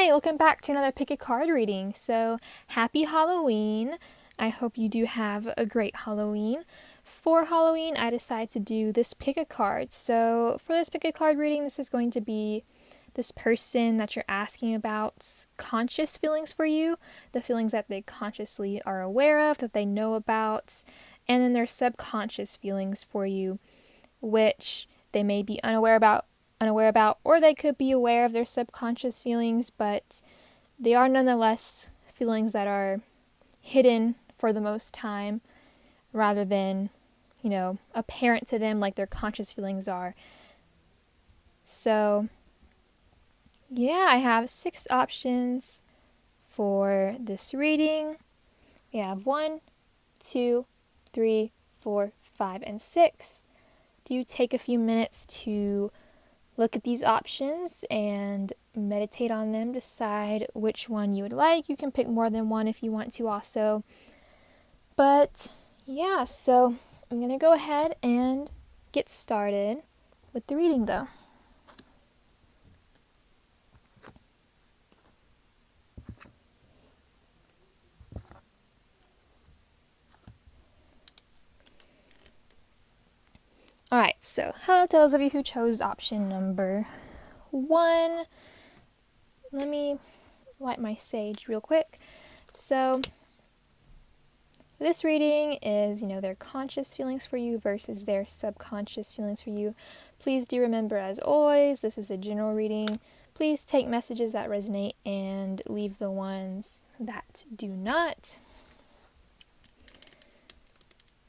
Hi, welcome back to another pick a card reading. So, happy Halloween. I hope you do have a great Halloween. For Halloween, I decided to do this pick a card. So, for this pick a card reading, this is going to be this person that you're asking about's conscious feelings for you, the feelings that they consciously are aware of, that they know about, and then their subconscious feelings for you, which they may be unaware about, or they could be aware of their subconscious feelings, but they are nonetheless feelings that are hidden for the most time rather than, apparent to them like their conscious feelings are. So, yeah, I have 6 options for this reading. We have 1, 2, 3, 4, 5, and 6. Do take a few minutes to look at these options and meditate on them, decide which one you would like. You can pick more than one if you want to also. But yeah, so I'm going to go ahead and get started with the reading though. Alright, so hello to those of you who chose option number 1. Let me light my sage real quick. So this reading is, their conscious feelings for you versus their subconscious feelings for you. Please do remember, as always, this is a general reading. Please take messages that resonate and leave the ones that do not.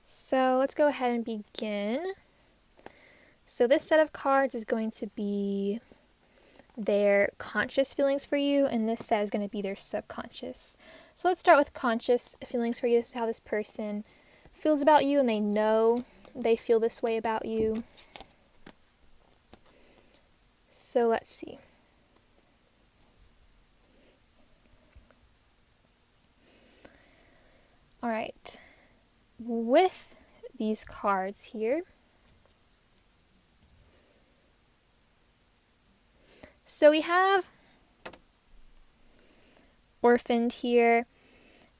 So let's go ahead and begin. So this set of cards is going to be their conscious feelings for you, and this set is going to be their subconscious. So let's start with conscious feelings for you. This is how this person feels about you, and they know they feel this way about you. So let's see. All right. With these cards here, so we have orphaned here,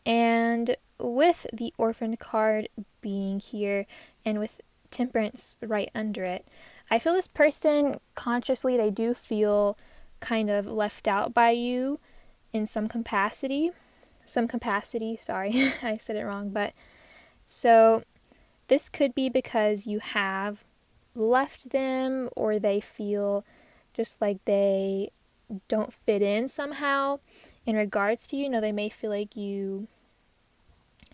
and with the orphaned card being here and with temperance right under it, I feel this person consciously, they do feel kind of left out by you in some capacity, sorry, I said it wrong, but so this could be because you have left them, or they feel just like they don't fit in somehow in regards to you. They may feel like you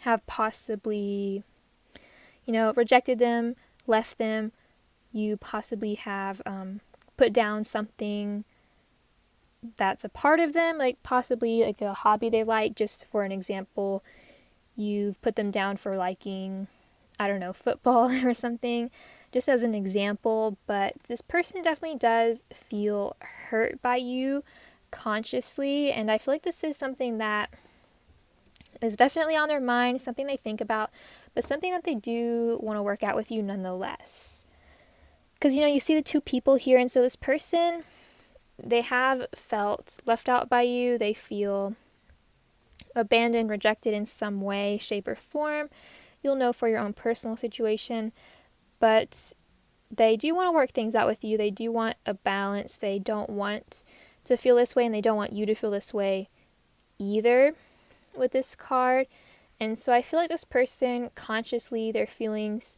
have possibly, rejected them, left them. You possibly have put down something that's a part of them, like possibly like a hobby they like. Just for an example, you've put them down for liking, football or something, just as an example. But this person definitely does feel hurt by you consciously, and I feel like this is something that is definitely on their mind, something they think about, but something that they do want to work out with you nonetheless. Because, you see the 2 people here, and so this person, they have felt left out by you. They feel abandoned, rejected in some way, shape, or form. You'll know for your own personal situation, but they do want to work things out with you. They do want a balance. They don't want to feel this way, and they don't want you to feel this way either with this card. And so I feel like this person consciously, their feelings,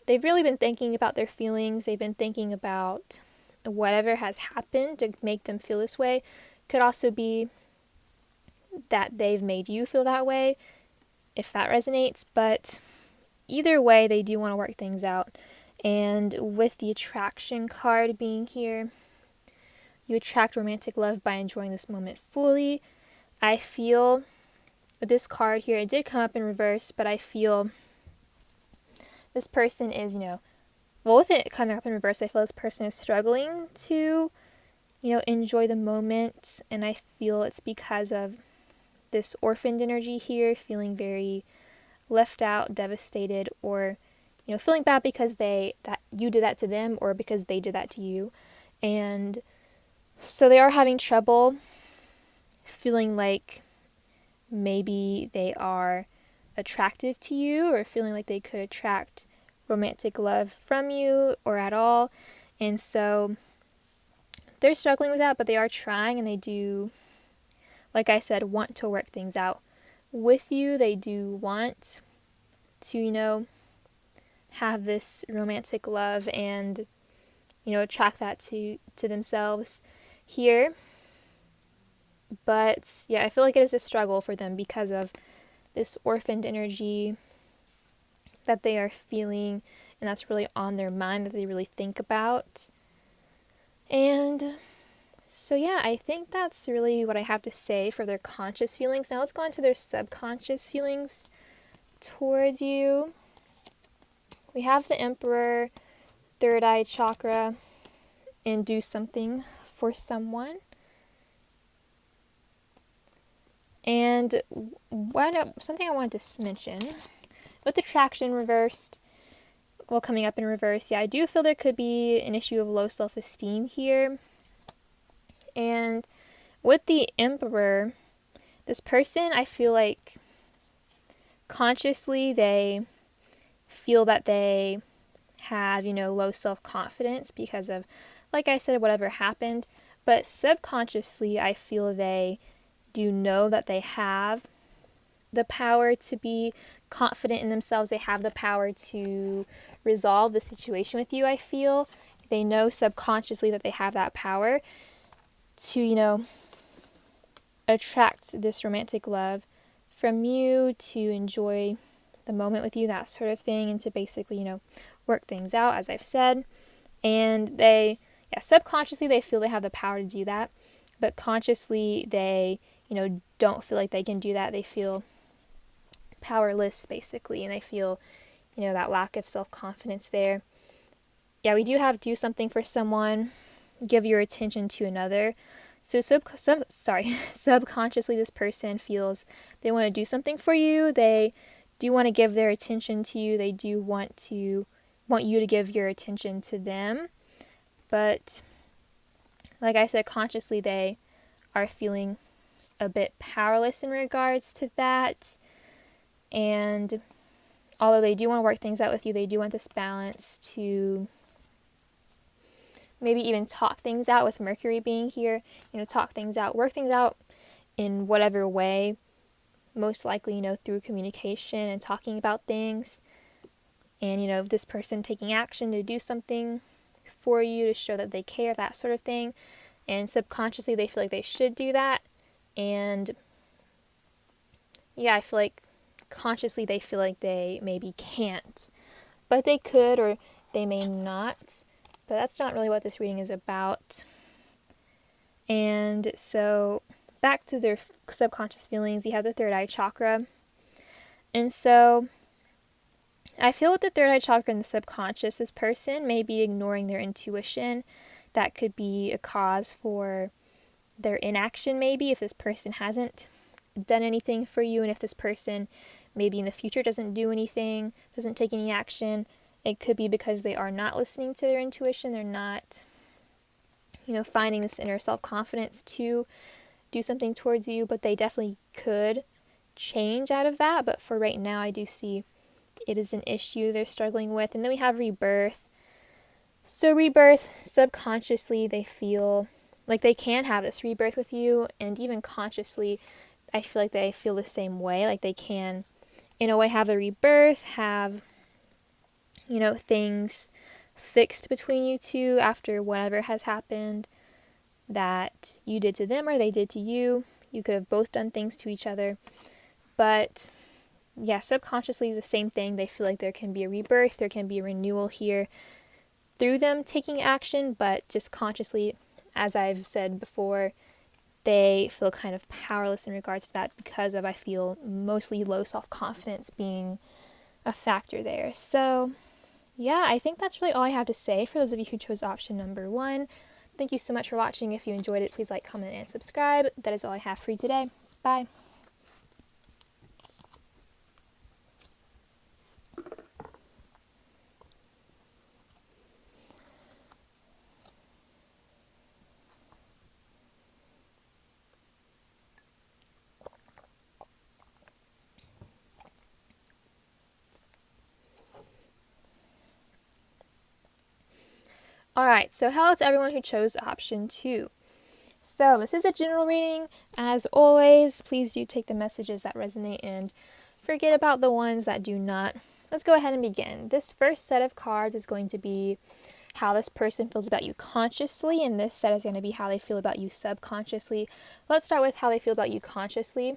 they've really been thinking about their feelings. They've been thinking about whatever has happened to make them feel this way. Could also be that they've made you feel that way, if that resonates. But either way, they do want to work things out. And with the attraction card being here, you attract romantic love by enjoying this moment fully. I feel with this card here, it did come up in reverse, but I feel this person is, with it coming up in reverse, I feel this person is struggling to, enjoy the moment. And I feel it's because of this orphaned energy here, feeling very left out, devastated, or, feeling bad because that you did that to them, or because they did that to you. And so they are having trouble feeling like maybe they are attractive to you, or feeling like they could attract romantic love from you or at all. And so they're struggling with that, but they are trying, and they do, like I said, want to work things out with you. They do want to, have this romantic love and, attract that to themselves here. But yeah, I feel like it is a struggle for them because of this orphaned energy that they are feeling, and that's really on their mind, that they really think about. And so yeah, I think that's really what I have to say for their conscious feelings. Now let's go on to their subconscious feelings towards you. We have the Emperor, third eye chakra, and do something for someone. And something I wanted to mention, with attraction reversed, coming up in reverse, yeah, I do feel there could be an issue of low self-esteem here. And with the Emperor, this person, I feel like consciously they feel that they have, low self-confidence because of, like I said, whatever happened. But subconsciously, I feel they do know that they have the power to be confident in themselves. They have the power to resolve the situation with you, I feel. They know subconsciously that they have that power to, attract this romantic love from you, to enjoy the moment with you, that sort of thing, and to basically, work things out, as I've said. And subconsciously they feel they have the power to do that, but consciously they, don't feel like they can do that. They feel powerless, basically, and they feel, that lack of self-confidence there. Yeah, we do have do something for someone, give your attention to another. So subconsciously this person feels they want to do something for you. They do want to give their attention to you. They do want you to give your attention to them. But like I said, consciously they are feeling a bit powerless in regards to that. And although they do want to work things out with you, they do want this balance to maybe even talk things out, with Mercury being here, talk things out, work things out in whatever way, most likely, through communication and talking about things. And, this person taking action to do something for you to show that they care, that sort of thing. And subconsciously they feel like they should do that. And yeah, I feel like consciously they feel like they maybe can't, but they could, or they may not. But that's not really what this reading is about. And so back to their subconscious feelings, you have the third eye chakra. And so I feel with the third eye chakra and the subconscious, this person may be ignoring their intuition. That could be a cause for their inaction, maybe, if this person hasn't done anything for you, and if this person maybe in the future doesn't do anything, doesn't take any action. It could be because they are not listening to their intuition. They're not, finding this inner self-confidence to do something towards you, but they definitely could change out of that. But for right now, I do see it is an issue they're struggling with. And then we have rebirth. So rebirth, subconsciously, they feel like they can have this rebirth with you, and even consciously, I feel like they feel the same way. Like they can, in a way, have a rebirth, have, things fixed between you two after whatever has happened that you did to them or they did to you. You could have both done things to each other. But yeah, subconsciously the same thing. They feel like there can be a rebirth, there can be a renewal here through them taking action, but just consciously, as I've said before, they feel kind of powerless in regards to that because of, I feel, mostly low self-confidence being a factor there. So yeah, I think that's really all I have to say for those of you who chose option number 1. Thank you so much for watching. If you enjoyed it, please like, comment, and subscribe. That is all I have for you today. Bye. Alright, so hello to everyone who chose option 2. So this is a general reading. As always, please do take the messages that resonate and forget about the ones that do not. Let's go ahead and begin. This first set of cards is going to be how this person feels about you consciously, and this set is going to be how they feel about you subconsciously. Let's start with how they feel about you consciously.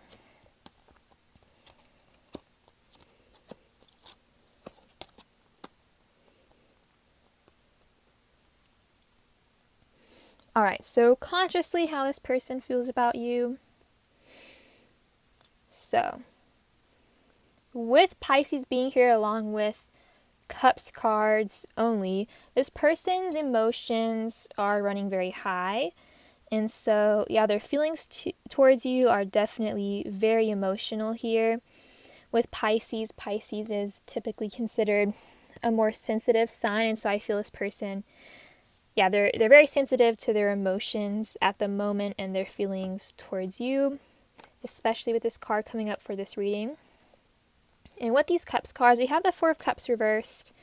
Alright, so consciously how this person feels about you. So, with Pisces being here along with Cups cards only, this person's emotions are running very high. And so, yeah, their feelings towards you are definitely very emotional here. With Pisces, Pisces is typically considered a more sensitive sign. And so I feel this person, yeah, they're very sensitive to their emotions at the moment and their feelings towards you, especially with this card coming up for this reading. And with these Cups cards, we have the Four of Cups reversed.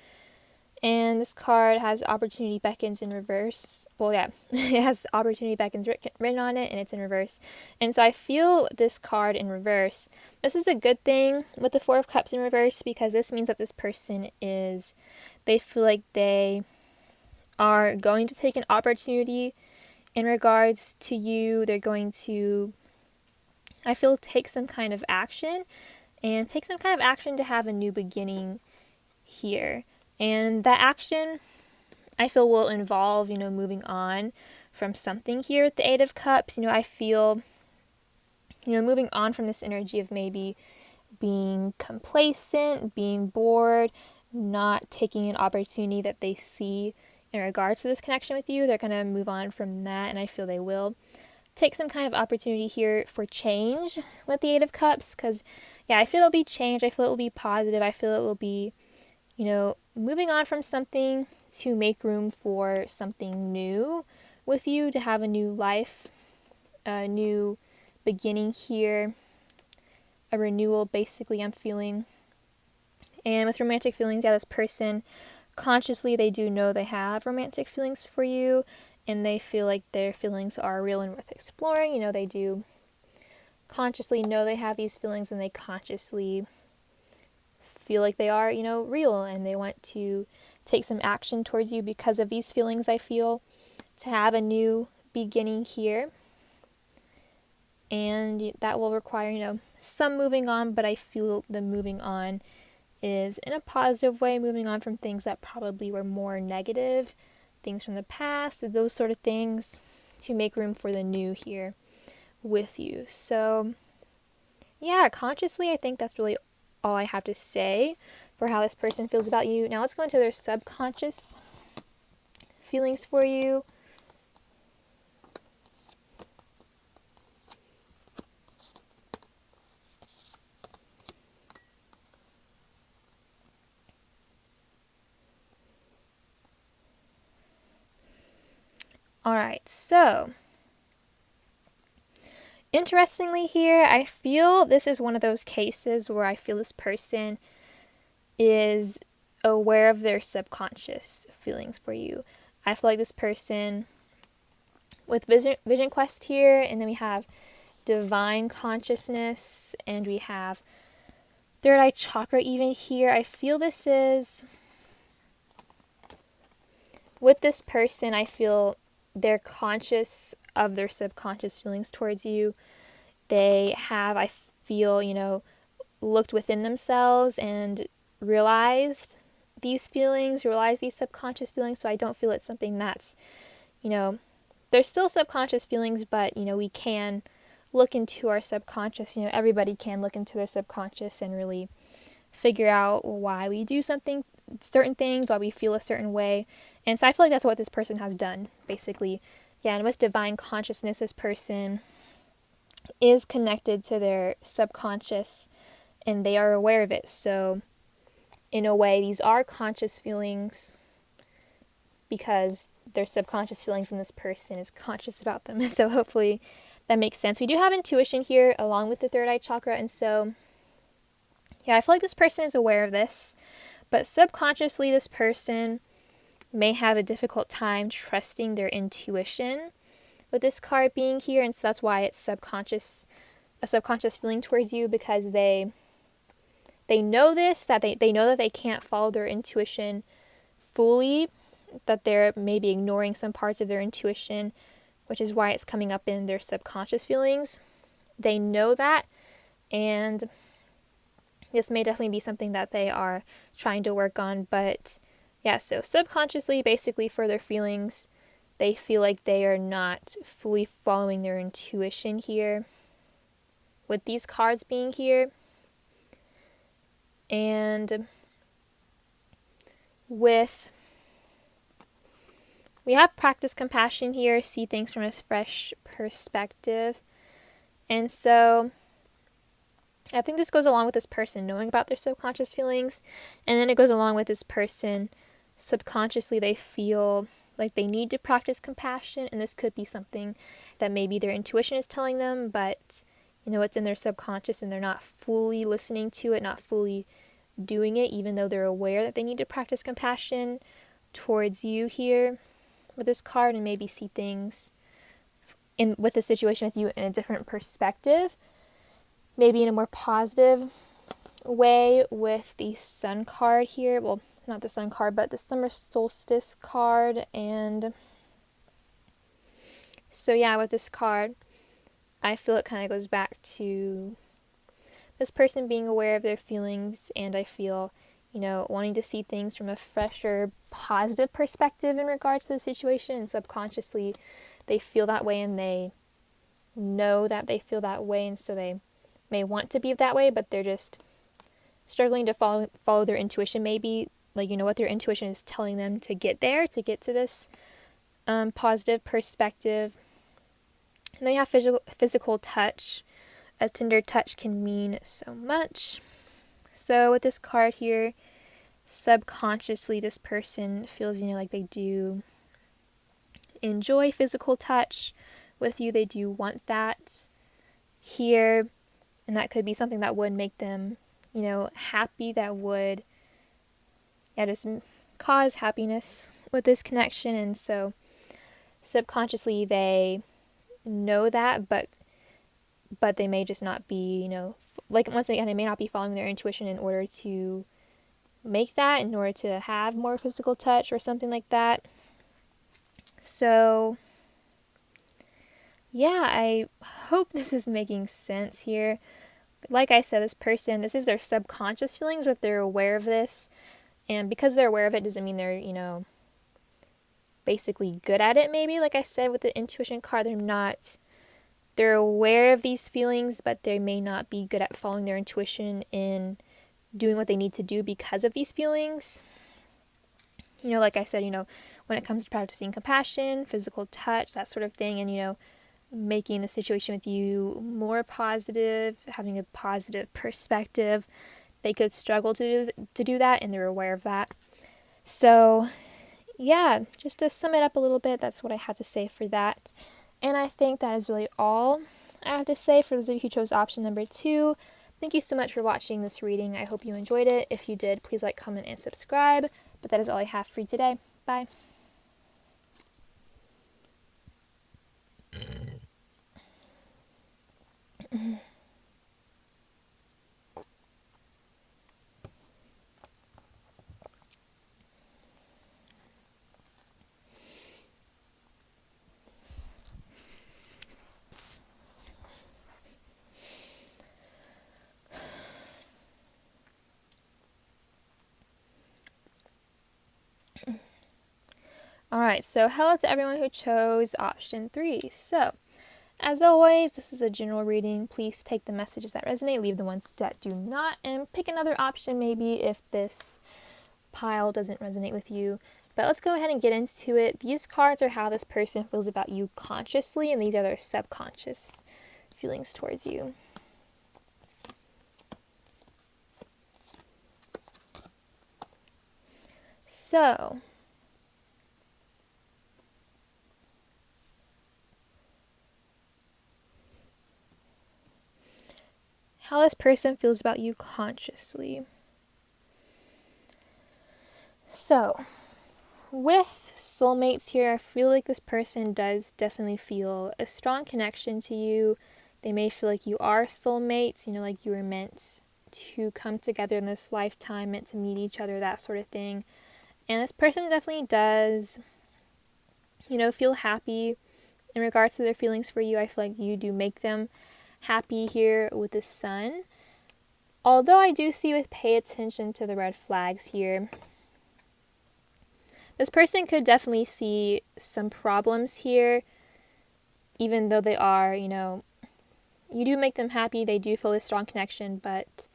And this card has Opportunity Beckons in reverse. Well, yeah, it has Opportunity Beckons written on it, and it's in reverse. And so I feel this card in reverse. This is a good thing with the Four of Cups in reverse, because this means that this person they feel like they are going to take an opportunity in regards to you. They're going to, I feel, take some kind of action, and take some kind of action to have a new beginning here. And that action, I feel, will involve, moving on from something here with the Eight of Cups. I feel, moving on from this energy of maybe being complacent, being bored, not taking an opportunity that they see in regards to this connection with you. They're going to move on from that, and I feel they will take some kind of opportunity here for change with the Eight of Cups, because, yeah, I feel it'll be change. I feel it will be positive. I feel it will be, moving on from something to make room for something new with you, to have a new life, a new beginning here, a renewal, basically, I'm feeling. And with romantic feelings, yeah, this person, consciously, they do know they have romantic feelings for you, and they feel like their feelings are real and worth exploring. They do consciously know they have these feelings, and they consciously feel like they are, real, and they want to take some action towards you because of these feelings, I feel, to have a new beginning here. And that will require, some moving on, but I feel the moving on is in a positive way, moving on from things that probably were more negative, things from the past, those sort of things, to make room for the new here with you. So, yeah, consciously, I think that's really all I have to say for how this person feels about you. Now let's go into their subconscious feelings for you. Alright, so interestingly here, I feel this is one of those cases where I feel this person is aware of their subconscious feelings for you. I feel like this person, with Vision Quest here, and then we have Divine Consciousness, and we have Third Eye Chakra even here. I feel this is, with this person, I feel they're conscious of their subconscious feelings towards you. They have, I feel, looked within themselves and realized these feelings, realized these subconscious feelings. So I don't feel it's something that's, there's still subconscious feelings, but, we can look into our subconscious. Everybody can look into their subconscious and really figure out why we do certain things, why we feel a certain way. And so I feel like that's what this person has done, basically. Yeah, and with Divine Consciousness, this person is connected to their subconscious, and they are aware of it. So, in a way, these are conscious feelings because their subconscious feelings, and this person is conscious about them. So hopefully that makes sense. We do have intuition here along with the Third Eye Chakra, and so, yeah, I feel like this person is aware of this, but subconsciously this person may have a difficult time trusting their intuition with this card being here, and so that's why it's a subconscious feeling towards you, because they know this, that they know that they can't follow their intuition fully, that they're maybe ignoring some parts of their intuition, which is why it's coming up in their subconscious feelings. They know that, and this may definitely be something that they are trying to work on. But yeah, so subconsciously, basically for their feelings, they feel like they are not fully following their intuition here with these cards being here. And we have practice compassion here, see things from a fresh perspective. And so I think this goes along with this person knowing about their subconscious feelings, and then it goes along with this person subconsciously they feel like they need to practice compassion, and this could be something that maybe their intuition is telling them, but it's in their subconscious and they're not fully listening to it, not fully doing it, even though they're aware that they need to practice compassion towards you here with this card, and maybe see things with the situation with you in a different perspective, maybe in a more positive way with the Sun card here. Well, not the Sun card, but the Summer Solstice card. And so yeah, with this card, I feel it kind of goes back to this person being aware of their feelings, and I feel, wanting to see things from a fresher, positive perspective in regards to the situation, and subconsciously they feel that way, and they know that they feel that way, and so they may want to be that way, but they're just struggling to follow their intuition, maybe, what their intuition is telling them to get there, to get to this positive perspective. And then you have physical touch. A tender touch can mean so much. So with this card here, subconsciously this person feels, like they do enjoy physical touch with you. They do want that here, and that could be something that would make them, happy, that would just cause happiness with this connection. And so subconsciously they know that, but they may just not be, once again, they may not be following their intuition in order to make that, in order to have more physical touch or something like that. So yeah, I hope this is making sense here. Like I said, this person, this is their subconscious feelings, but they're aware of this. And because they're aware of it doesn't mean they're, basically good at it, maybe. Like I said, with the intuition card, they're aware of these feelings, but they may not be good at following their intuition in doing what they need to do because of these feelings. Like I said, when it comes to practicing compassion, physical touch, that sort of thing, and, making the situation with you more positive, having a positive perspective, they could struggle to do that, and they're aware of that. So yeah, just to sum it up a little bit, that's what I had to say for that. And I think that is really all I have to say for those of you who chose option number 2. Thank you so much for watching this reading. I hope you enjoyed it. If you did, please like, comment, and subscribe. But that is all I have for you today. Bye. Alright, so hello to everyone who chose option 3. So, as always, this is a general reading. Please take the messages that resonate, leave the ones that do not, and pick another option maybe if this pile doesn't resonate with you. But let's go ahead and get into it. These cards are how this person feels about you consciously, and these are their subconscious feelings towards you. So, how this person feels about you consciously. So, with soulmates here, I feel like this person does definitely feel a strong connection to you. They may feel like you are soulmates, like you were meant to come together in this lifetime, meant to meet each other, that sort of thing. And this person definitely does, feel happy in regards to their feelings for you. I feel like you do make them happy here with the sun. Although I do see with pay attention to the red flags here, this person could definitely see some problems here, even though they are, you do make them happy, they do feel a strong connection, but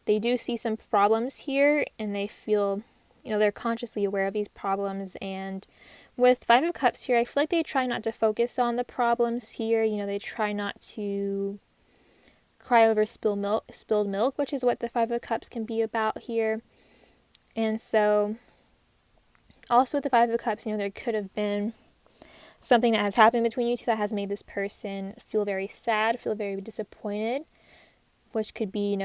they do see some problems here, and they feel, they're consciously aware of these problems. And with Five of Cups here, I feel like they try not to focus on the problems here. They try not to cry over spilled milk, which is what the Five of Cups can be about here. And so, also with the Five of Cups, there could have been something that has happened between you two that has made this person feel very sad, feel very disappointed, which could be,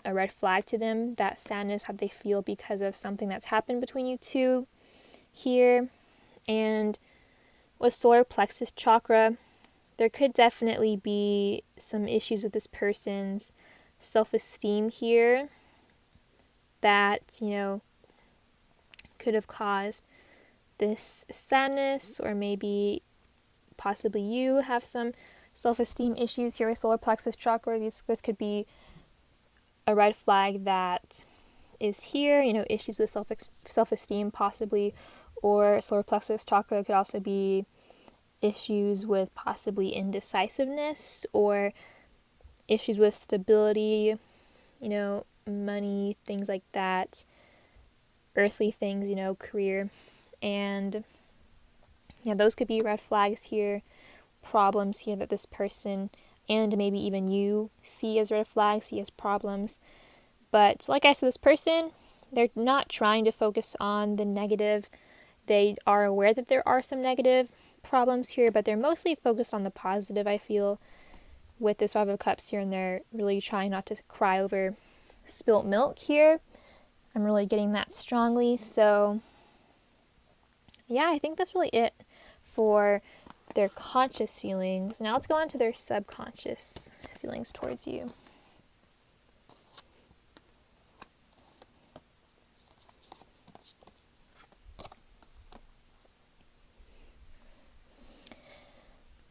a red flag to them, that sadness that they feel because of something that's happened between you two here. And with solar plexus chakra, there could definitely be some issues with this person's self-esteem here that, could have caused this sadness, or maybe possibly you have some self-esteem issues here with solar plexus chakra. This could be a red flag that is here, issues with self-esteem possibly, or solar plexus chakra could also be issues with possibly indecisiveness, or issues with stability, money, things like that, earthly things, career. And those could be red flags here, problems here that this person and maybe even you see as red flags, see as problems. But like I said, this person, they're not trying to focus on the negative. They are aware that there are some negative problems here, but they're mostly focused on the positive, I feel, with this Five of Cups here, and they're really trying not to cry over spilt milk here. I'm really getting that strongly. So yeah, I think that's really it for their conscious feelings. Now let's go on to their subconscious feelings towards you.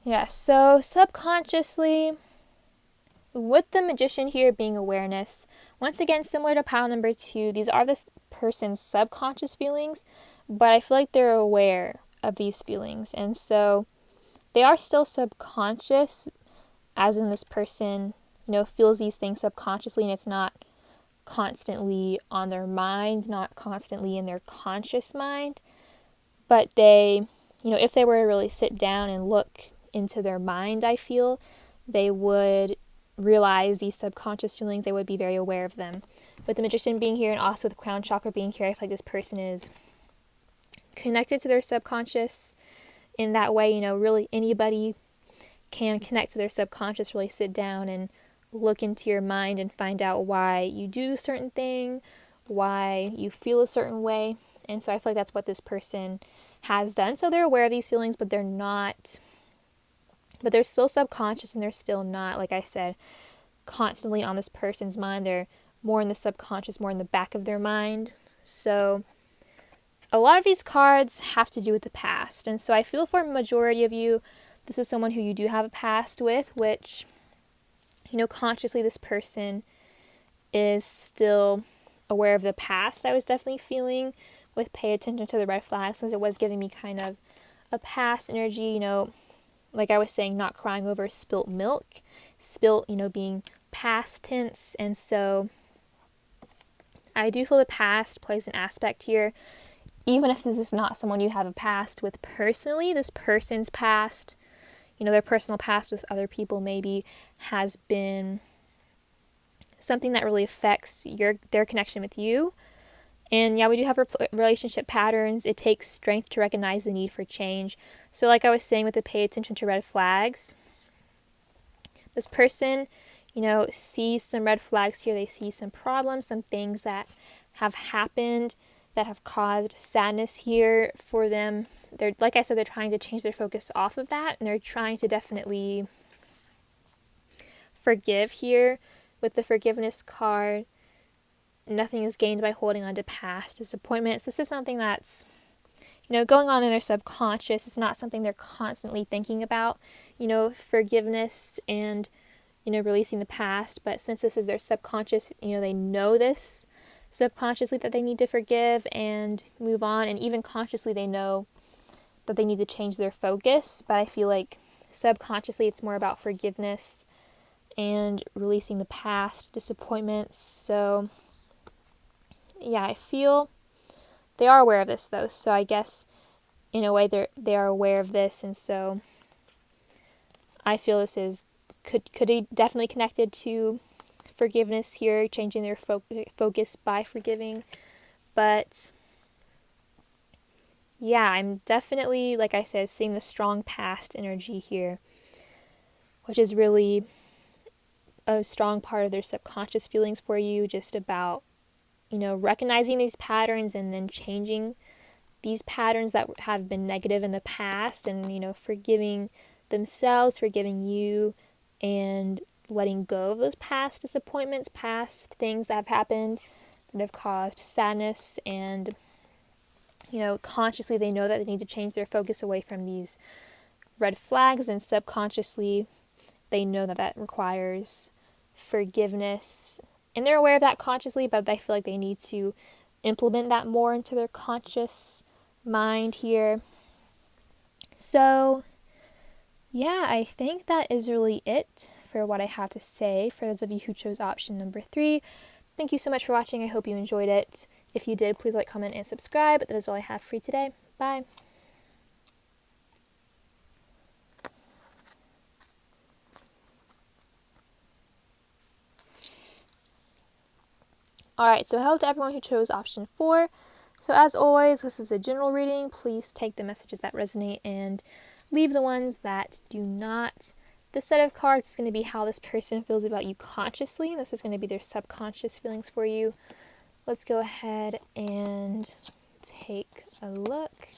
Yeah, so subconsciously, with the Magician here being awareness, once again, similar to pile number 2, these are this person's subconscious feelings, but I feel like they're aware of these feelings. And so they are still subconscious, as in this person, feels these things subconsciously, and it's not constantly on their mind, not constantly in their conscious mind. But they, if they were to really sit down and look into their mind, I feel, they would realize these subconscious feelings. They would be very aware of them. With the Magician being here and also the crown chakra being here, I feel like this person is connected to their subconscious in that way. Really anybody can connect to their subconscious, really sit down and look into your mind and find out why you do a certain thing, why you feel a certain way. And so I feel like that's what this person has done. So they're aware of these feelings, but they're still subconscious, and they're still not, like I said, constantly on this person's mind. They're more in the subconscious, more in the back of their mind. So a lot of these cards have to do with the past. And so I feel for a majority of you, this is someone who you do have a past with, which, consciously this person is still aware of the past. I was definitely feeling with pay attention to the red flags, since it was giving me kind of a past energy, like I was saying, not crying over spilt milk, being past tense. And so I do feel the past plays an aspect here, even if this is not someone you have a past with personally. This person's past, their personal past with other people maybe has been something that really affects their connection with you. And yeah, we do have relationship patterns. It takes strength to recognize the need for change. So like I was saying with the pay attention to red flags, this person, sees some red flags here. They see some problems, some things that have happened that have caused sadness here for them. They're, like I said, they're trying to change their focus off of that, and they're trying to definitely forgive here. With the forgiveness card, nothing is gained by holding on to past disappointments. This is something that's, going on in their subconscious. It's not something they're constantly thinking about, forgiveness and, releasing the past. But since this is their subconscious, they know this subconsciously that they need to forgive and move on. And even consciously, they know that they need to change their focus. But I feel like subconsciously, it's more about forgiveness and releasing the past disappointments. So, yeah, I feel they are aware of this, though. So I guess, in a way, they are aware of this. And so I feel this is could be definitely connected to forgiveness here, changing their focus by forgiving. But yeah, I'm definitely, like I said, seeing the strong past energy here, which is really a strong part of their subconscious feelings for you, just about, recognizing these patterns and then changing these patterns that have been negative in the past, and, forgiving themselves, forgiving you, and letting go of those past disappointments, past things that have happened that have caused sadness. And, consciously they know that they need to change their focus away from these red flags, and subconsciously they know that that requires forgiveness. And they're aware of that consciously, but I feel like they need to implement that more into their conscious mind here. So, yeah, I think that is really it for what I have to say for those of you who chose option number 3. Thank you so much for watching. I hope you enjoyed it. If you did, please like, comment, and subscribe. That is all I have for you today. Bye. Alright, so hello to everyone who chose option 4. So as always, this is a general reading. Please take the messages that resonate and leave the ones that do not. This set of cards is going to be how this person feels about you consciously. This is going to be their subconscious feelings for you. Let's go ahead and take a look.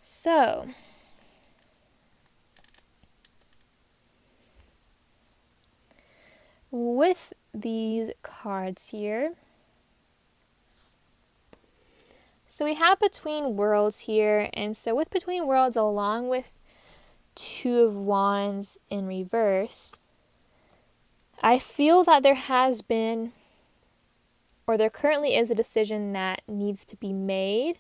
So, with these cards here, so we have Between Worlds here, and so with Between Worlds, along with Two of Wands in reverse, I feel that there has been, or there currently is, a decision that needs to be made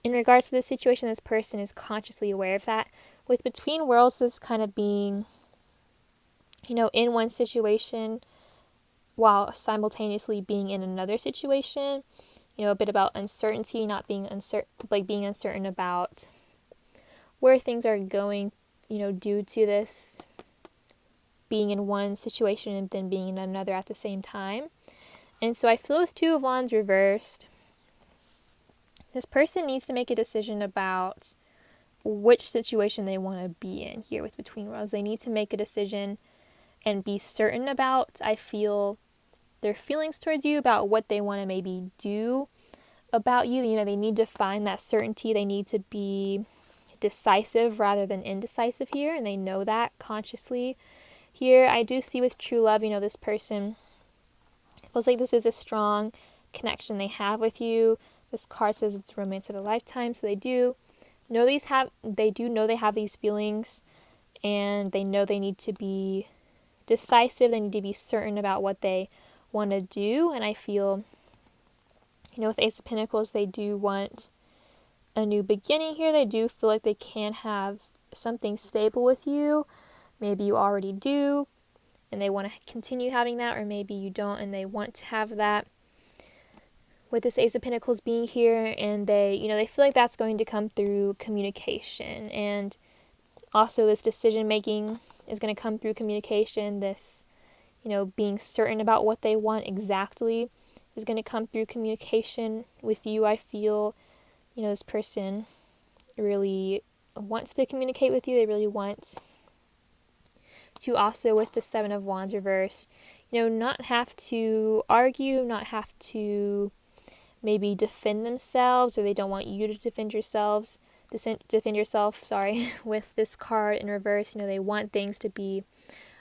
in regards to this situation. This person is consciously aware of that. With Between Worlds, this kind of being, in one situation while simultaneously being in another situation, a bit about uncertainty, not being being uncertain about where things are going, due to this being in one situation and then being in another at the same time. And so I feel with Two of Wands reversed, this person needs to make a decision about which situation they want to be in here with Between Worlds. They need to make a decision and be certain about, I feel, their feelings towards you, about what they want to maybe do about you. They need to find that certainty. They need to be decisive rather than indecisive here, and they know that consciously here. I do see with true love, this person feels like this is a strong connection they have with you. This card says it's romance of a lifetime, so they do know they have these feelings, and they know they need to be decisive. They need to be certain about what they want to do. And I feel, with Ace of Pentacles, they do want a new beginning here. They do feel like they can have something stable with you. Maybe you already do, and they want to continue having that, or maybe you don't and they want to have that. With this Ace of Pentacles being here, and they feel like that's going to come through communication, and also this decision making is going to come through communication. This, being certain about what they want exactly is going to come through communication with you. I feel, this person really wants to communicate with you. They really want to also, with the Seven of Wands reversed, not have to argue, not have to maybe defend themselves, or they don't want you to defend yourself, with this card in reverse. They want things to be,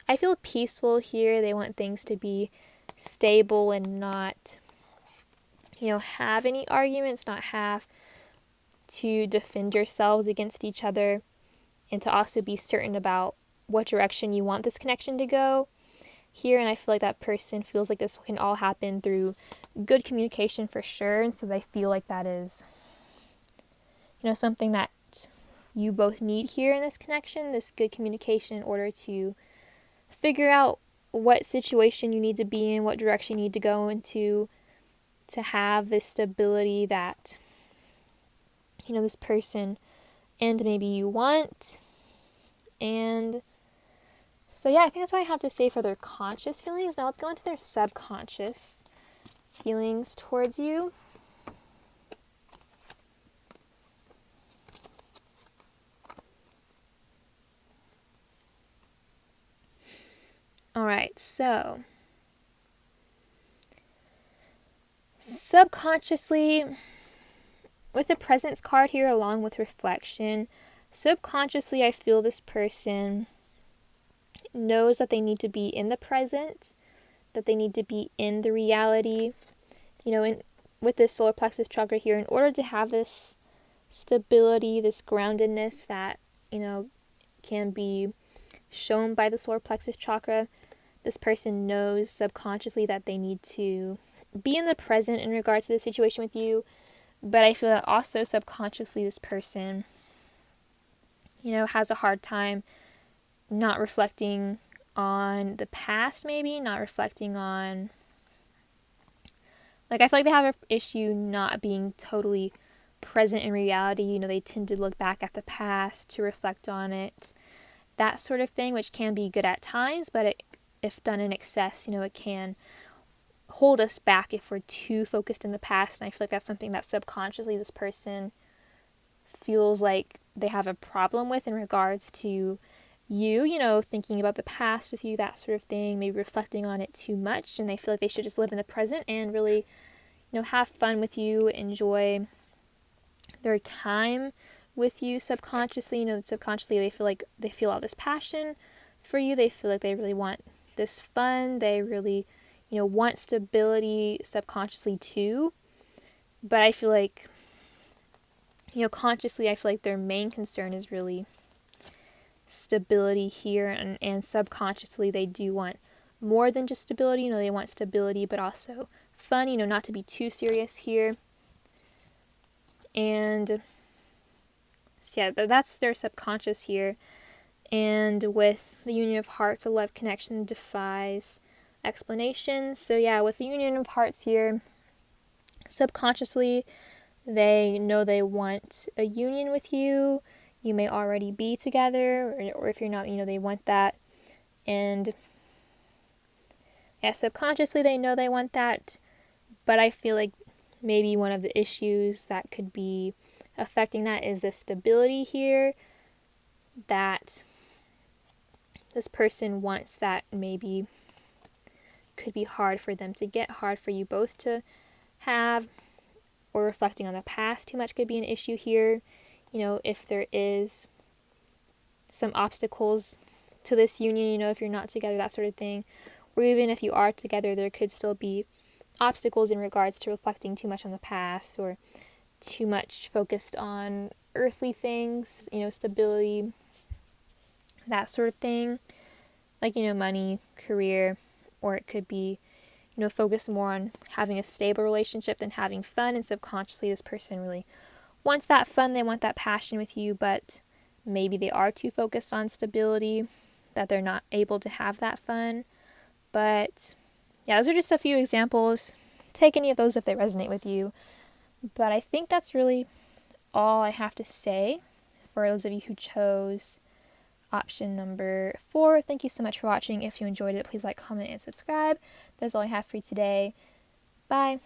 I feel, peaceful here. They want things to be stable and not, have any arguments, not have to defend yourselves against each other, and to also be certain about what direction you want this connection to go here. And I feel like that person feels like this can all happen through good communication for sure, and so they feel like that is, something that you both need here in this connection, this good communication, in order to figure out what situation you need to be in, what direction you need to go into, to have this stability that, this person and maybe you want. And so yeah, I think that's what I have to say for their conscious feelings. Now let's go into their subconscious feelings towards you. All right, so subconsciously, with the presence card here along with reflection, subconsciously I feel this person knows that they need to be in the present, that they need to be in the reality, with this solar plexus chakra here, in order to have this stability, this groundedness that, can be shown by the solar plexus chakra. This person knows subconsciously that they need to be in the present in regards to the situation with you. But I feel that also subconsciously this person, has a hard time not reflecting on the past, maybe not reflecting on, I feel like they have an issue not being totally present in reality. They tend to look back at the past to reflect on it, that sort of thing, which can be good at times, but if done in excess, it can hold us back if we're too focused in the past. And I feel like that's something that subconsciously this person feels like they have a problem with in regards to you, thinking about the past with you, that sort of thing, maybe reflecting on it too much, and they feel like they should just live in the present and really, have fun with you, enjoy their time with you subconsciously. Subconsciously they feel like they feel all this passion for you. They feel like they really want this fun. They really, want stability subconsciously too. But I feel like, consciously, I feel like their main concern is really stability here, and subconsciously they do want more than just stability. They want stability, but also fun, not to be too serious here. And so yeah, that's their subconscious here. And with the Union of Hearts, a love connection defies explanation. So yeah, with the Union of Hearts here, subconsciously, they know they want a union with you. You may already be together, or if you're not, they want that. And yeah, subconsciously, they know they want that. But I feel like maybe one of the issues that could be affecting that is the stability here, that this person wants, that maybe could be hard for them to get, hard for you both to have, or reflecting on the past too much could be an issue here. If there is some obstacles to this union, if you're not together, that sort of thing, or even if you are together, there could still be obstacles in regards to reflecting too much on the past, or too much focused on earthly things, stability, that sort of thing, like, money, career, or it could be, focus more on having a stable relationship than having fun. And subconsciously this person really wants that fun, they want that passion with you, but maybe they are too focused on stability that they're not able to have that fun. But yeah, those are just a few examples. Take any of those if they resonate with you. But I think that's really all I have to say for those of you who chose option number 4. Thank you so much for watching. If you enjoyed it, please like, comment, and subscribe. That's all I have for you today. Bye.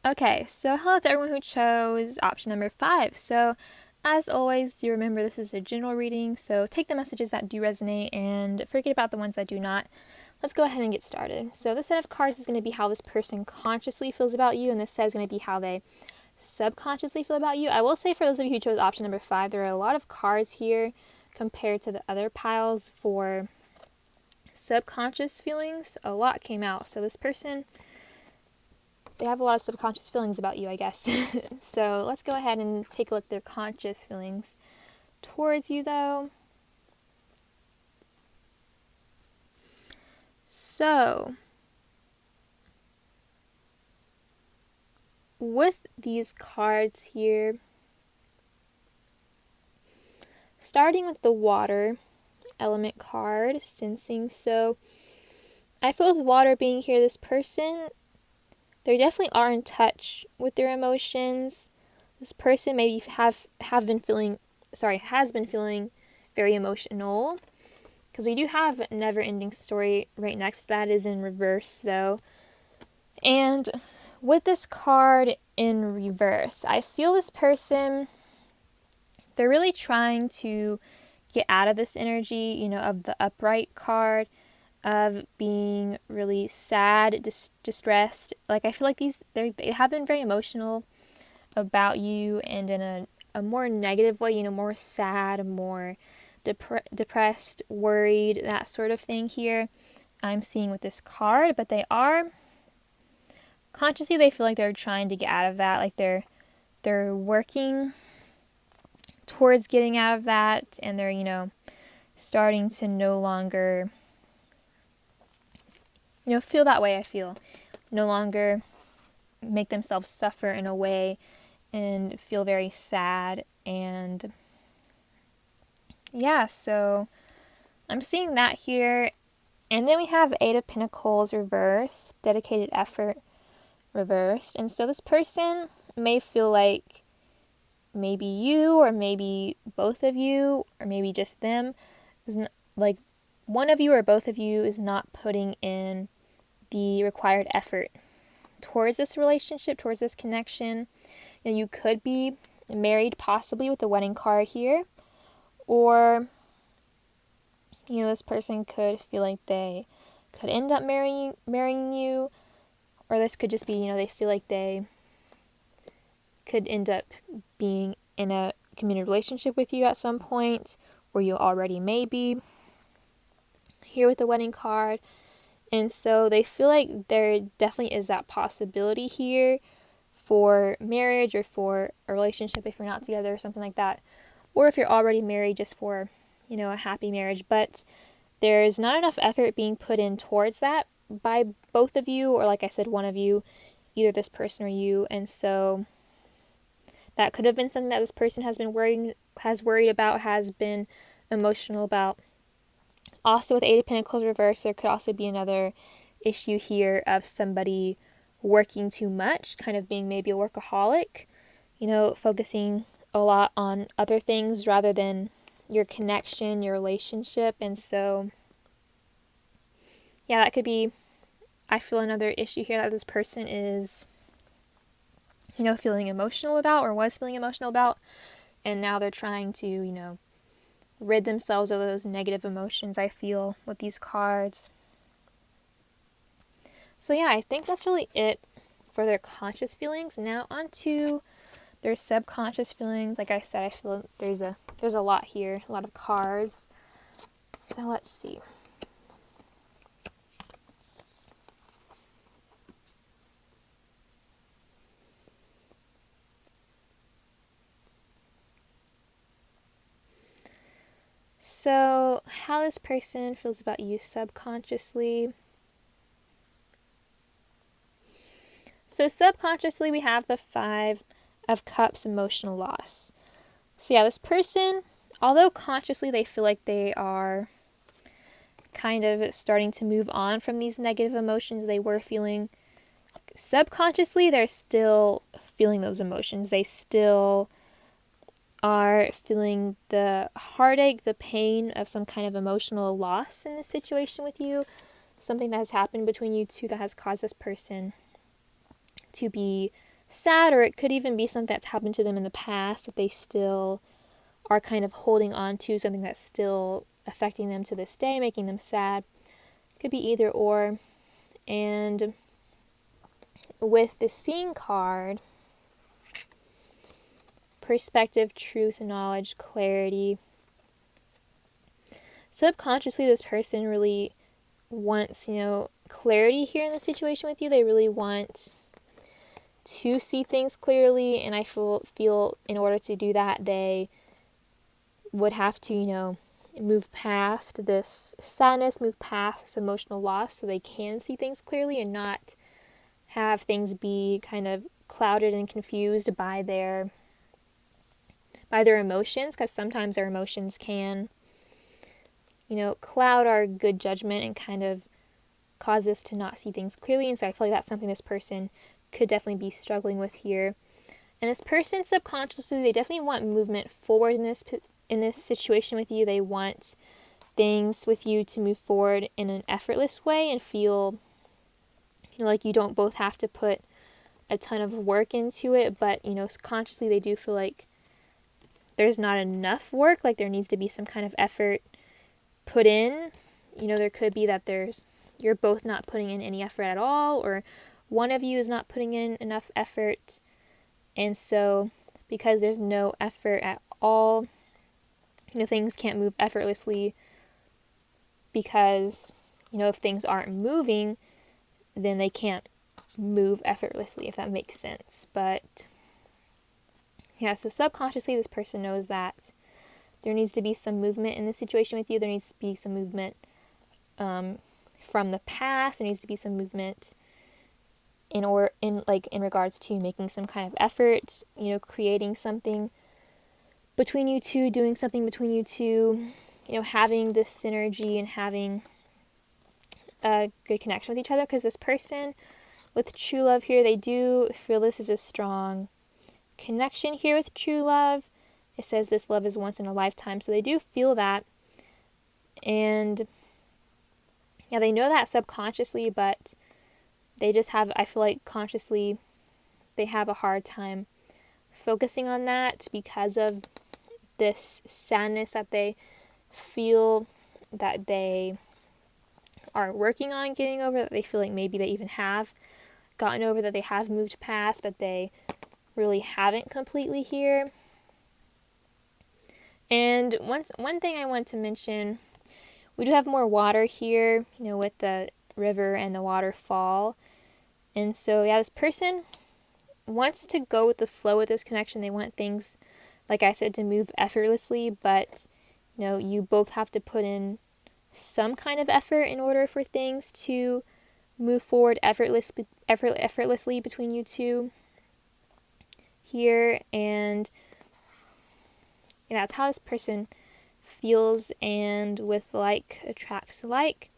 Okay, so hello to everyone who chose option number 5. So, as always, you remember this is a general reading, so take the messages that do resonate and forget about the ones that do not. Let's go ahead and get started. So, this set of cards is going to be how this person consciously feels about you, and this set is going to be how they subconsciously feel about you. I will say for those of you who chose option number 5, there are a lot of cards here compared to the other piles for subconscious feelings. A lot came out, so this person, they have a lot of subconscious feelings about you, I guess. So let's go ahead and take a look at their conscious feelings towards you, though. So, with these cards here, starting with the water element card, sensing. So, I feel with water being here, this person, they definitely are in touch with their emotions. This person maybe has been feeling very emotional, because we do have a never-ending story right next to that, is in reverse though. And with this card in reverse, I feel this person, they're really trying to get out of this energy, of the upright card, of being really sad, distressed. Like, I feel like they have been very emotional about you, and in a more negative way, more sad, more depressed, worried, that sort of thing here I'm seeing with this card. But they are consciously, they feel like they're trying to get out of that, like they're working towards getting out of that, and they're starting to no longer feel that way. I feel no longer make themselves suffer in a way and feel very sad. And yeah, so I'm seeing that here. And then we have Eight of Pentacles reversed, dedicated effort reversed. And so this person may feel like maybe you, or maybe both of you, or maybe just them, like one of you or both of you is not putting in the required effort towards this relationship, towards this connection. You could be married, possibly, with the wedding card here, or this person could feel like they could end up marrying you, or this could just be they feel like they could end up being in a committed relationship with you at some point, or you already may be here with the wedding card. And so they feel like there definitely is that possibility here for marriage, or for a relationship if you're not together or something like that, or if you're already married, just for a happy marriage. But there's not enough effort being put in towards that by both of you, or like I said, one of you, either this person or you. And so that could have been something that this person has worried about, has been emotional about. Also, with Eight of Pentacles reversed, there could also be another issue here of somebody working too much, kind of being maybe a workaholic, focusing a lot on other things rather than your connection, your relationship. And so, yeah, that could be, I feel, another issue here that this person is, feeling emotional about, or was feeling emotional about, and now they're trying to, rid themselves of those negative emotions, I feel, with these cards. So yeah, I think that's really it for their conscious feelings. Now on to their subconscious feelings. Like I said, I feel there's a lot here, a lot of cards. So let's see. So, how this person feels about you subconsciously. So, subconsciously, we have the Five of Cups, emotional loss. So, yeah, this person, although consciously they feel like they are kind of starting to move on from these negative emotions they were feeling, subconsciously they're still feeling those emotions. They still are feeling the heartache, the pain of some kind of emotional loss in this situation with you, something that has happened between you two that has caused this person to be sad, or it could even be something that's happened to them in the past that they still are kind of holding on to, something that's still affecting them to this day, making them sad. It could be either or. And with the Seeing card, perspective, truth, knowledge, clarity. Subconsciously, this person really wants, clarity here in the situation with you. They really want to see things clearly, and I feel in order to do that, they would have to, move past this sadness, move past this emotional loss so they can see things clearly and not have things be kind of clouded and confused by their emotions, because sometimes our emotions can, cloud our good judgment and kind of cause us to not see things clearly. And so I feel like that's something this person could definitely be struggling with here. And this person subconsciously, they definitely want movement forward in this situation with you. They want things with you to move forward in an effortless way and feel like you don't both have to put a ton of work into it, but consciously they do feel like there's not enough work, like there needs to be some kind of effort put in. There could be that you're both not putting in any effort at all, or one of you is not putting in enough effort. And so because there's no effort at all, things can't move effortlessly, because if things aren't moving, then they can't move effortlessly, if that makes sense. But yeah, so subconsciously this person knows that there needs to be some movement in this situation with you. There needs to be some movement from the past. There needs to be some movement in regards to making some kind of effort, creating something between you two, doing something between you two, having this synergy and having a good connection with each other. Because this person with true love here, they do feel this is a strong connection here with true love. It says this love is once in a lifetime, so they do feel that. And yeah, they know that subconsciously, but they just have, I feel like consciously, they have a hard time focusing on that because of this sadness that they feel, that they are working on getting over, that they feel like maybe they even have gotten over, that they have moved past, but they really haven't completely here. And one thing I want to mention, we do have more water here, with the river and the waterfall. And so yeah, this person wants to go with the flow with this connection. They want things, like I said, to move effortlessly, but you both have to put in some kind of effort in order for things to move forward effortlessly between you two here. And that's how this person feels. And with like attracts like,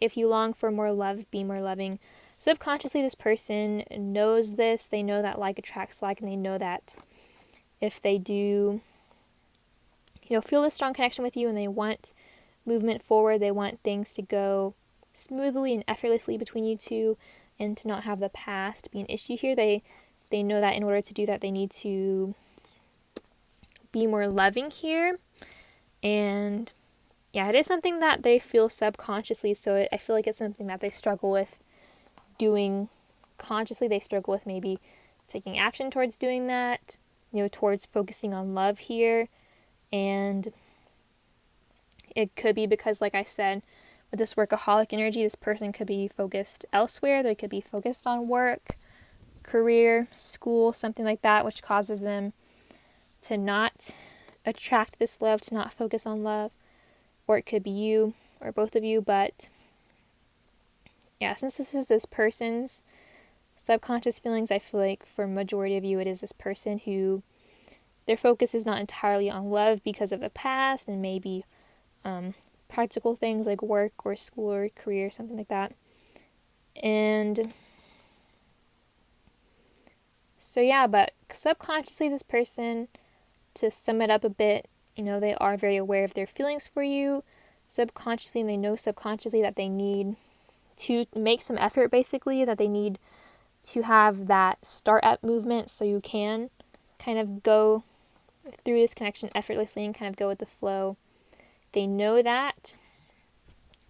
if you long for more love, be more loving. Subconsciously, this person knows this. They know that like attracts like, and they know that if they do, feel this strong connection with you and they want movement forward, they want things to go smoothly and effortlessly between you two and to not have the past be an issue here. They know that in order to do that, they need to be more loving here. And yeah, it is something that they feel subconsciously, so I feel like it's something that they struggle with doing consciously. They struggle with maybe taking action towards doing that, towards focusing on love here. And it could be because, like I said, with this workaholic energy, this person could be focused elsewhere. They could be focused on work, career, school, something like that, which causes them to not attract this love, to not focus on love. Or it could be you or both of you. But yeah, since this is this person's subconscious feelings, I feel like for majority of you, it is this person who their focus is not entirely on love because of the past and maybe practical things like work or school or career, something like that. And so yeah, but subconsciously this person to sum it up a bit, they are very aware of their feelings for you subconsciously, and they know subconsciously that they need to make some effort, basically, that they need to have that start up movement so you can kind of go through this connection effortlessly and kind of go with the flow. They know that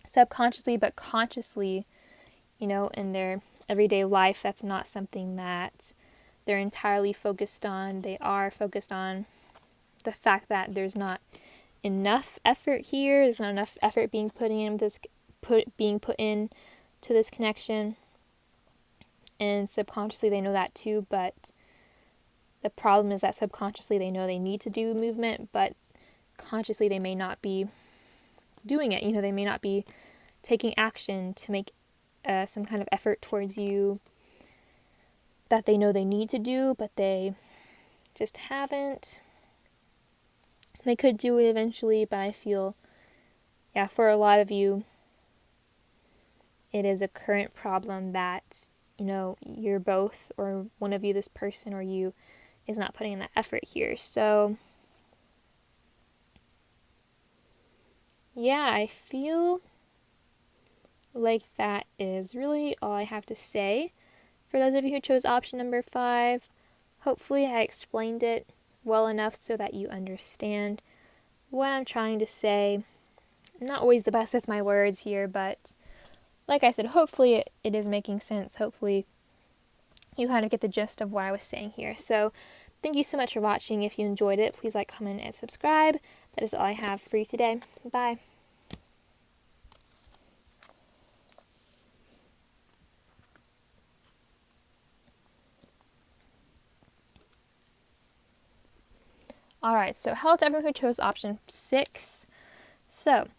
subconsciously, but consciously, in their everyday life, that's not something that they're entirely focused on. They are focused on the fact that there's not enough effort here. There's not enough effort being put in to this connection, and subconsciously they know that too. But the problem is that subconsciously they know they need to do movement, but consciously they may not be doing it. They may not be taking action to make some kind of effort towards you that they know they need to do, but they just haven't. They could do it eventually, but I feel, for a lot of you, it is a current problem that, you're both, or one of you, this person or you, is not putting in that effort here. So, I feel like that is really all I have to say for those of you who chose option number 5. Hopefully I explained it well enough so that you understand what I'm trying to say. I'm not always the best with my words here, but like I said, hopefully it is making sense. Hopefully you kind of get the gist of what I was saying here. So thank you so much for watching. If you enjoyed it, please like, comment, and subscribe. That is all I have for you today. Bye. Alright, so hello to everyone who chose option 6. So,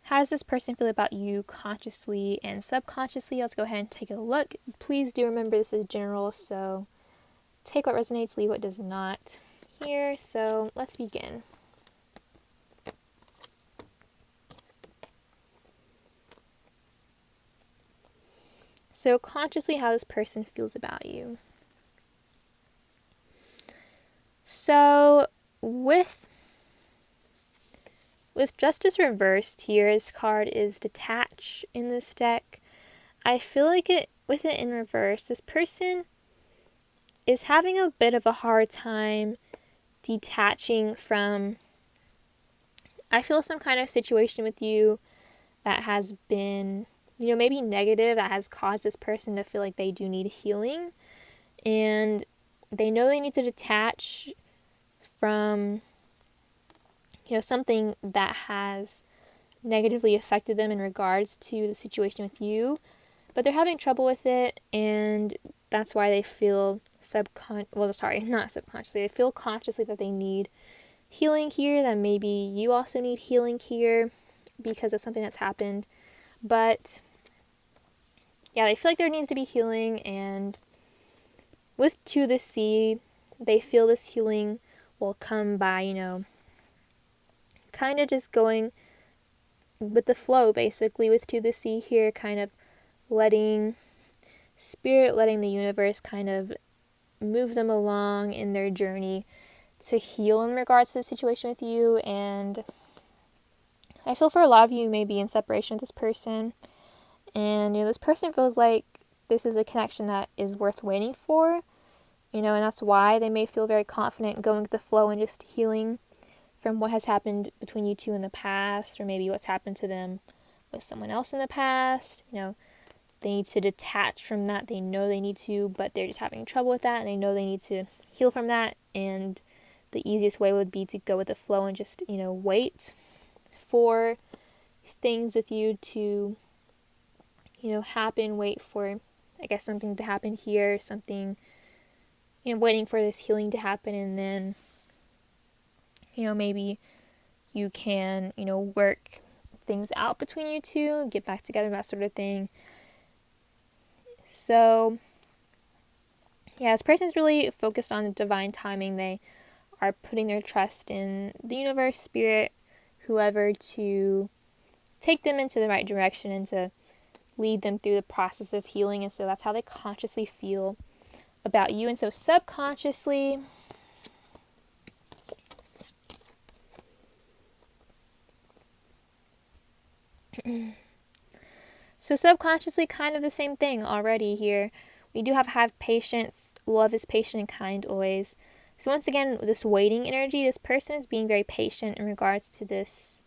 how does this person feel about you consciously and subconsciously? Let's go ahead and take a look. Please do remember this is general, so take what resonates, leave what does not here. So, let's begin. So, consciously, how this person feels about you. So, with Justice reversed here, this card is detach in this deck. I feel like with it in reverse, this person is having a bit of a hard time detaching from, I feel, some kind of situation with you that has been, maybe negative, that has caused this person to feel like they do need healing. And they know they need to detach from, something that has negatively affected them in regards to the situation with you. But they're having trouble with it, and that's why they feel not subconsciously. They feel consciously that they need healing here, that maybe you also need healing here because of something that's happened. But they feel like there needs to be healing, and with To the Sea, they feel this healing will come by, kind of just going with the flow, basically, with To the Sea here, kind of letting spirit, letting the universe kind of move them along in their journey to heal in regards to the situation with you. And I feel for a lot of you may be in separation with this person, and this person feels like this is a connection that is worth waiting for, and that's why they may feel very confident going with the flow and just healing from what has happened between you two in the past, or maybe what's happened to them with someone else in the past. They need to detach from that. They know they need to, but they're just having trouble with that, and they know they need to heal from that. And the easiest way would be to go with the flow and just, wait for things with you to, happen. Wait for, I guess, something to happen here, something, waiting for this healing to happen, and then, maybe you can, work things out between you two, get back together, that sort of thing. So, this person's really focused on the divine timing. They are putting their trust in the universe, spirit, whoever, to take them into the right direction and to lead them through the process of healing. And so that's how they consciously feel about you. And so subconsciously, So subconsciously, kind of the same thing already here. We do have patience. Love is patient and kind always. So once again, this waiting energy, this person is being very patient in regards to this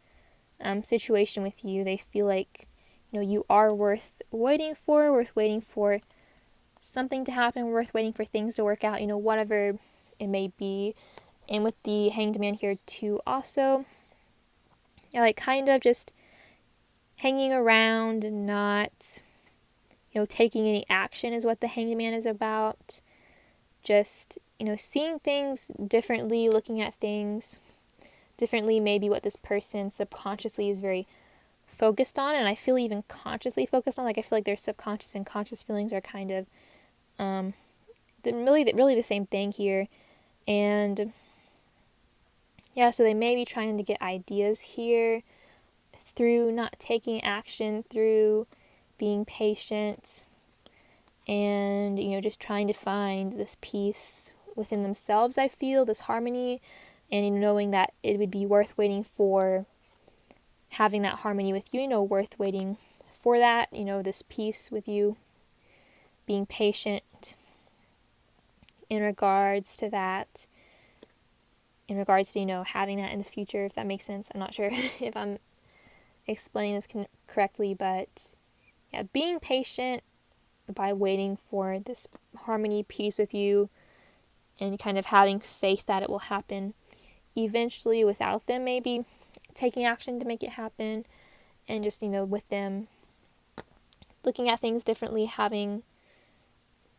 situation with you. They feel like, you are worth waiting for something to happen, worth waiting for things to work out, whatever it may be. And with the Hanged Man here too also, yeah, like kind of just hanging around and not, taking any action is what the Hanged Man is about. Just, seeing things differently, looking at things differently, maybe what this person subconsciously is very focused on, and I feel even consciously focused on. Like I feel like their subconscious and conscious feelings are kind of really the same thing here. And yeah, so they may be trying to get ideas here through not taking action, through being patient, and just trying to find this peace within themselves. I feel this harmony, and knowing that it would be worth waiting for, having that harmony with you, worth waiting for that, this peace with you, being patient in regards to that, in regards to, having that in the future, if that makes sense. I'm not sure if I'm explaining this correctly, but yeah, being patient by waiting for this harmony, peace with you, and kind of having faith that it will happen eventually without them maybe taking action to make it happen, and just, with them looking at things differently, having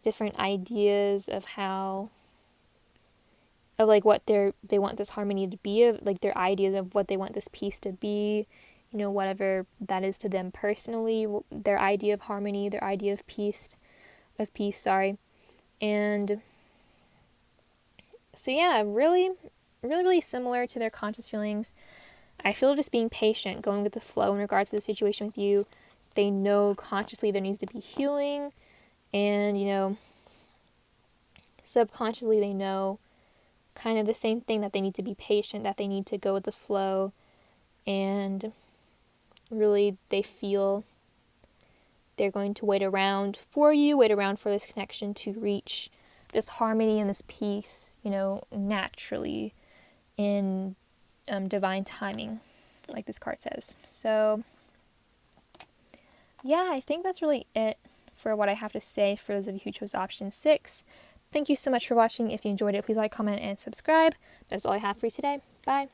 different ideas of how, of like what they want this harmony to be, of like their ideas of what they want this peace to be, whatever that is to them personally, their idea of harmony, their idea of peace, and so yeah, really, really, really similar to their conscious feelings. I feel just being patient, going with the flow in regards to the situation with you. They know consciously there needs to be healing, and subconsciously they know kind of the same thing, that they need to be patient, that they need to go with the flow, and really they feel they're going to wait around for you, wait around for this connection to reach this harmony and this peace, naturally in divine timing, like this card says. So yeah, I think that's really it for what I have to say for those of you who chose option 6. Thank you so much for watching. If you enjoyed it, please like, comment, and subscribe. That's all I have for you today. Bye.